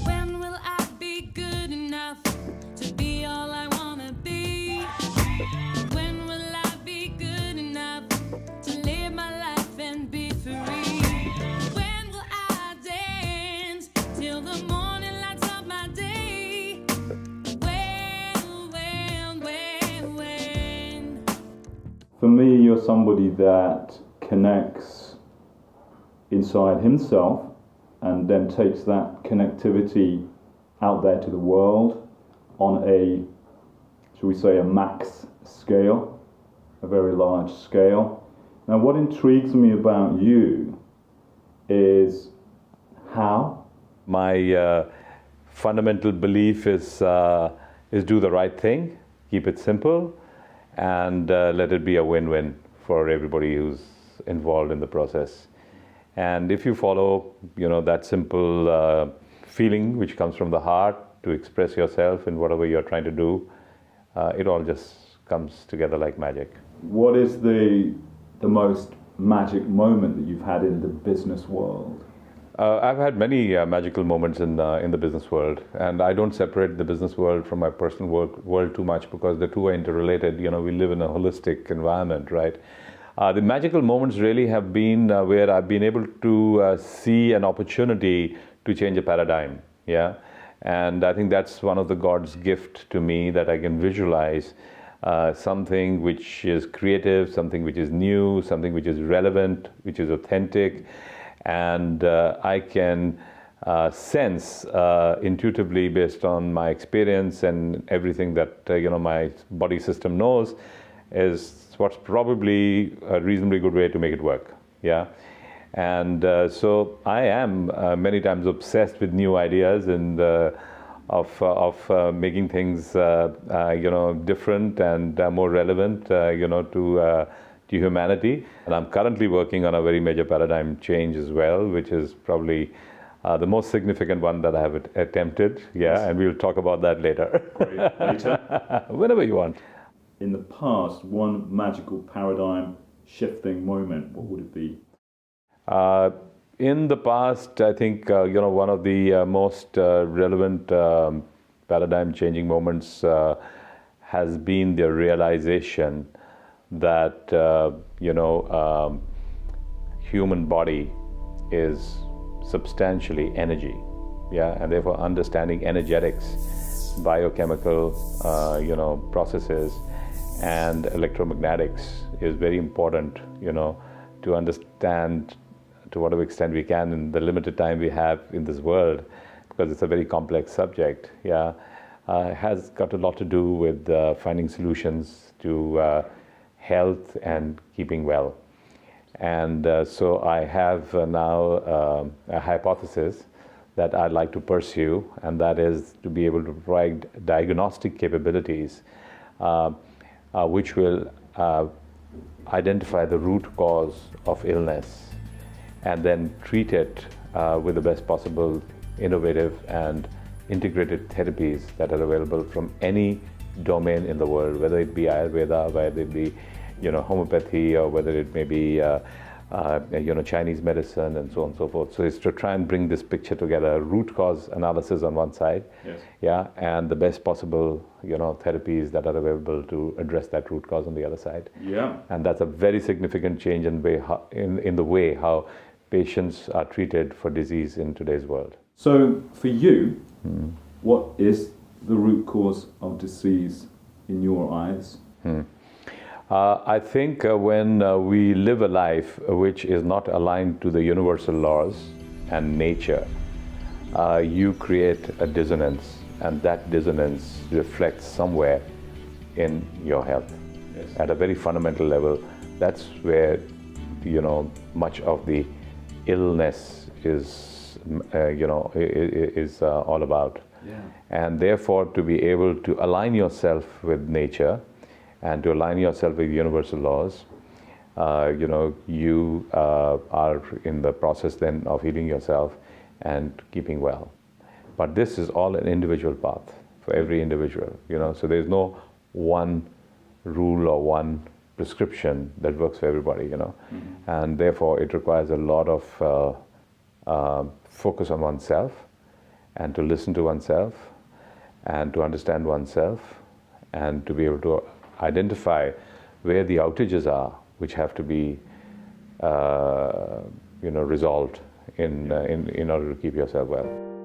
When will I be good enough to be all I wanna be? When will I be good enough to live my life and be free? When will I dance till the morning lights up my day? When? For me, you're somebody that connects inside himself and then takes that connectivity out there to the world on a, shall we say, a max scale, a very large scale. Now, what intrigues me about you is how. My fundamental belief is do the right thing, keep it simple, and let it be a win-win for everybody who's involved in the process. And if you follow, that simple feeling which comes from the heart to express yourself in whatever you're trying to do, it all just comes together like magic. What is the most magic moment that you've had in the business world? I've had many magical moments in the business world, and I don't separate the business world from my personal world too much because the two are interrelated. We live in a holistic environment, right? The magical moments really have been where I've been able to see an opportunity to change a paradigm, yeah? And I think that's one of the God's gift to me, that I can visualize something which is creative, something which is new, something which is relevant, which is authentic, and I can sense intuitively, based on my experience and everything that my body system knows, is what's probably a reasonably good way to make it work. Yeah, and so I am many times obsessed with new ideas and of making things different and more relevant to humanity. And I'm currently working on a very major paradigm change as well, which is probably the most significant one that I have attempted. Yeah, yes. And we'll talk about that later. Later? Whenever you want. In the past, one magical paradigm shifting moment, what would it be? In the past, I think one of the most relevant paradigm changing moments has been the realization that human body is substantially energy, yeah, and therefore understanding energetics, biochemical processes, and electromagnetics is very important, to understand to whatever extent we can in the limited time we have in this world, because it's a very complex subject. Yeah, it has got a lot to do with finding solutions to health and keeping well. And so I have now a hypothesis that I'd like to pursue, and that is to be able to provide diagnostic capabilities which will identify the root cause of illness and then treat it with the best possible innovative and integrated therapies that are available from any domain in the world, whether it be Ayurveda, whether it be homeopathy, or whether it may be Chinese medicine, and so on and so forth. So it's to try and bring this picture together: root cause analysis on one side, yes, yeah, and the best possible therapies that are available to address that root cause on the other side. Yeah, and that's a very significant change in the way how patients are treated for disease in today's world. So for you, what is the root cause of disease in your eyes? I think when we live a life which is not aligned to the universal laws and nature, you create a dissonance, and that dissonance reflects somewhere in your health. Yes. At a very fundamental level, that's where much of the illness is all about. Yeah. And therefore, to be able to align yourself with nature and to align yourself with universal laws, you are in the process then of healing yourself and keeping well. But this is all an individual path for every individual, so there's no one rule or one prescription that works for everybody, and therefore it requires a lot of focus on oneself and to listen to oneself and to understand oneself and to be able to identify where the outages are, which have to be resolved in order to keep yourself well.